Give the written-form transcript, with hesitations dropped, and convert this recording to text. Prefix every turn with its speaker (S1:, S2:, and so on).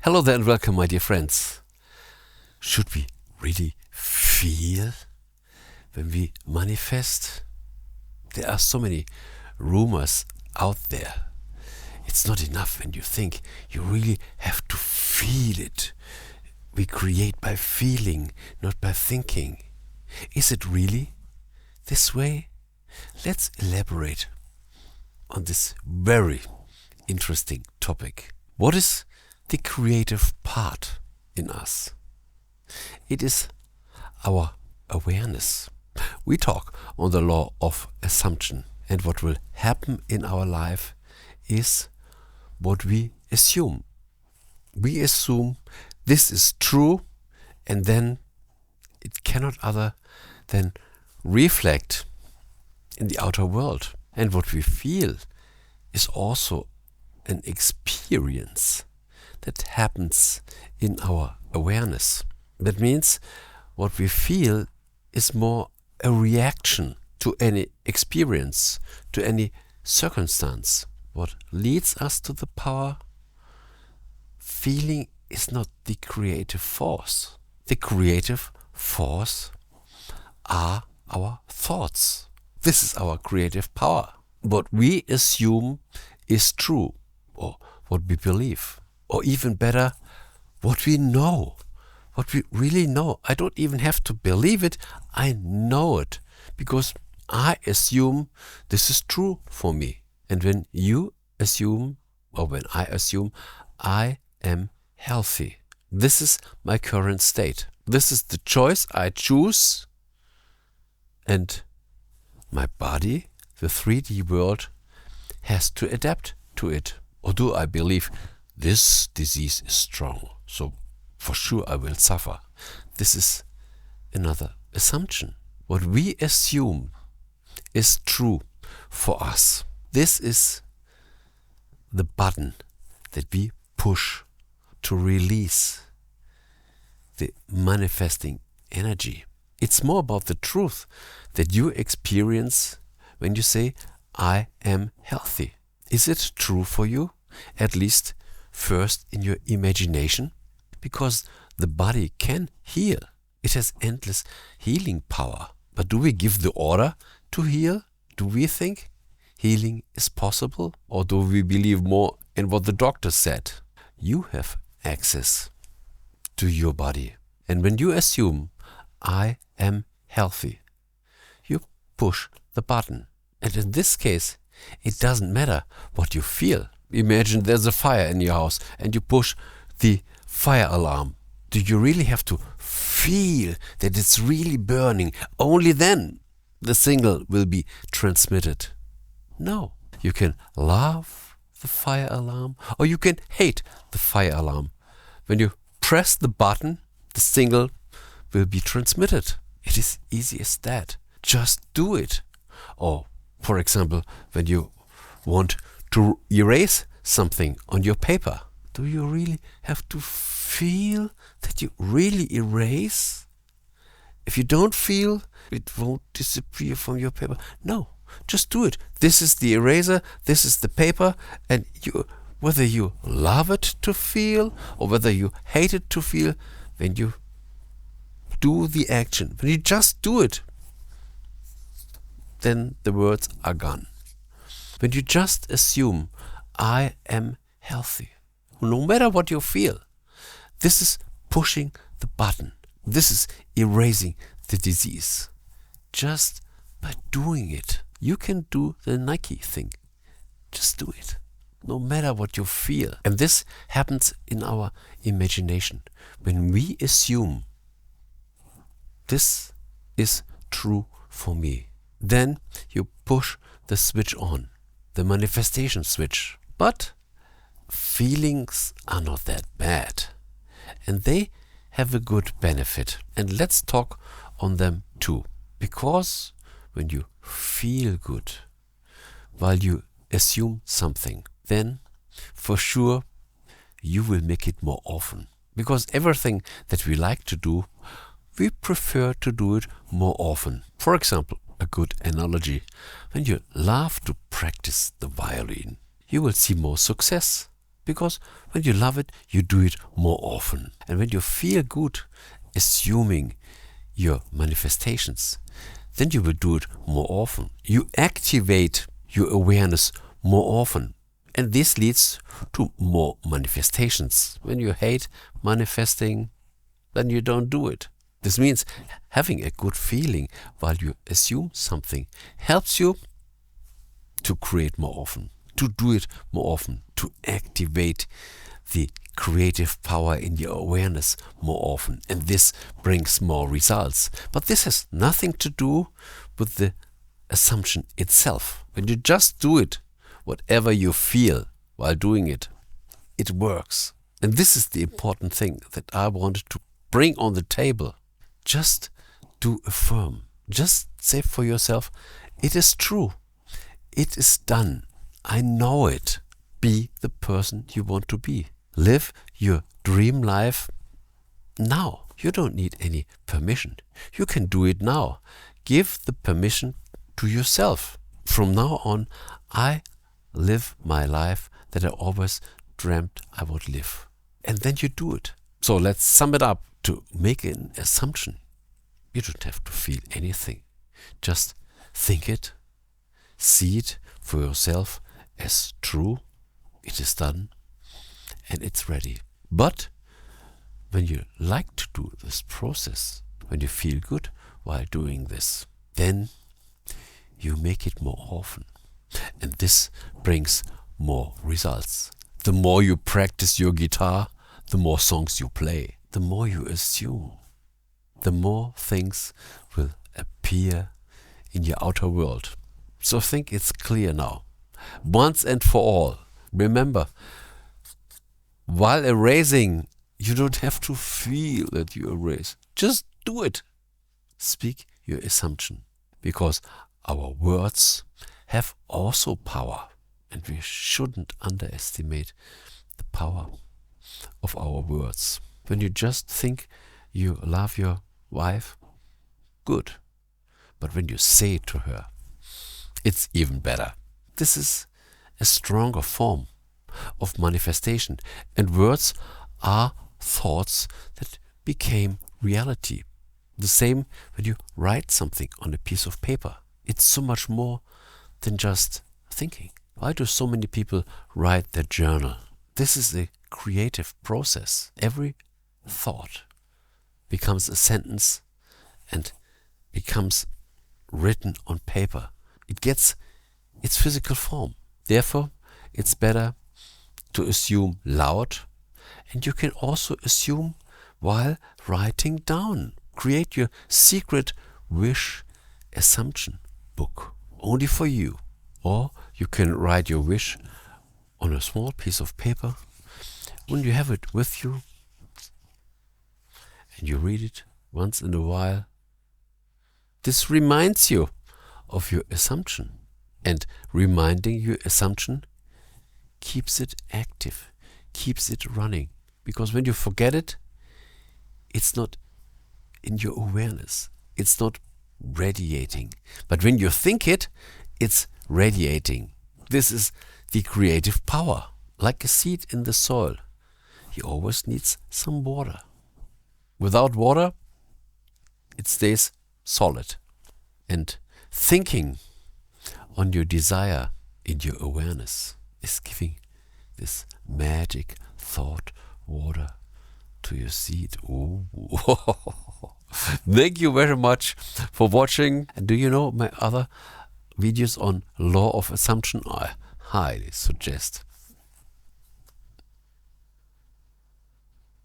S1: Hello there and welcome, my dear friends. Should we really feel when we manifest? There are so many rumors out there. It's not enough when you think. You really have to feel it. We create by feeling, not by thinking. Is it really this way? Let's elaborate on this very interesting topic. What is the creative part in us? It is our awareness. We talk on the law of assumption, and what will happen in our life is what we assume. We assume this is true, and then it cannot other than reflect in the outer world. And what we feel is also an experience that happens in our awareness. That means what we feel is more a reaction to any experience, to any circumstance. What leads us to the power? Feeling is not the creative force. The creative force are our thoughts. This is our creative power. What we assume is true, or what we believe. Or even better, what we know, what we really know. I don't even have to believe it, I know it, because I assume this is true for me. And when you assume, or when I assume, I am healthy. This is my current state. This is the choice I choose, and my body, the 3D world, has to adapt to it. Or do I believe this disease is strong, so for sure I will suffer? This is another assumption. What we assume is true for us. This is the button that we push to release the manifesting energy. It's more about the truth that you experience when you say, I am healthy. Is it true for you? At least first in your imagination, because the body can heal. It has endless healing power. But do we give the order to heal? Do we think healing is possible? Or do we believe more in what the doctor said? You have access to your body. And when you assume, I am healthy, you push the button. And in this case, it doesn't matter what you feel. Imagine there's a fire in your house and you push the fire alarm. Do you really have to feel that it's really burning? Only then the signal will be transmitted. No. You can love the fire alarm or you can hate the fire alarm. When you press the button, the signal will be transmitted. It is easy as that. Just do it. Or, for example, when you want to erase something on your paper, do you really have to feel that you really erase? If you don't feel, it won't disappear from your paper. No, just do it. This is the eraser, this is the paper, and whether you love it to feel or whether you hate it to feel, when you do the action, when you just do it, then the words are gone. When you just assume, I am healthy, no matter what you feel, this is pushing the button. This is erasing the disease. Just by doing it, you can do the Nike thing. Just do it, no matter what you feel. And this happens in our imagination. When we assume, this is true for me, then you push the switch on, the manifestation switch. But feelings are not that bad, and they have a good benefit. And let's talk on them too. Because when you feel good while you assume something, then for sure you will make it more often. Because everything that we like to do, we prefer to do it more often. For example, a good analogy. When you love to practice the violin, you will see more success. Because when you love it, you do it more often. And when you feel good assuming your manifestations, then you will do it more often. You activate your awareness more often. And this leads to more manifestations. When you hate manifesting, then you don't do it. This means having a good feeling while you assume something helps you to create more often, to do it more often, to activate the creative power in your awareness more often. And this brings more results. But this has nothing to do with the assumption itself. When you just do it, whatever you feel while doing it, it works. And this is the important thing that I wanted to bring on the table. Just do affirm. Just say for yourself, it is true. It is done. I know it. Be the person you want to be. Live your dream life now. You don't need any permission. You can do it now. Give the permission to yourself. From now on, I live my life that I always dreamt I would live. And then you do it. So let's sum it up. To make an assumption, you don't have to feel anything. Just think it, see it for yourself as true. It is done and it's ready. But when you like to do this process, when you feel good while doing this, then you make it more often. And this brings more results. The more you practice your guitar, the more songs you play. The more you assume, the more things will appear in your outer world. So I think it's clear now. Once and for all, remember, while erasing, you don't have to feel that you erase. Just do it. Speak your assumption, because our words have also power, and we shouldn't underestimate the power of our words. When you just think you love your wife, good. But when you say it to her, it's even better. This is a stronger form of manifestation. And words are thoughts that became reality. The same when you write something on a piece of paper. It's so much more than just thinking. Why do so many people write their journal? This is a creative process. Every thought becomes a sentence and becomes written on paper. It gets its physical form. Therefore, it's better to assume loud, and you can also assume while writing down. Create your secret wish assumption book only for you. Or you can write your wish on a small piece of paper. When you have it with you, and you read it once in a while, this reminds you of your assumption. And reminding your assumption keeps it active, keeps it running. Because when you forget it, it's not in your awareness. It's not radiating. But when you think it, it's radiating. This is the creative power. Like a seed in the soil, he always needs some water. Without water, it stays solid. And thinking on your desire in your awareness is giving this magic thought water to your seed. Ooh. Thank you very much for watching. And do you know my other videos on law of assumption? I highly suggest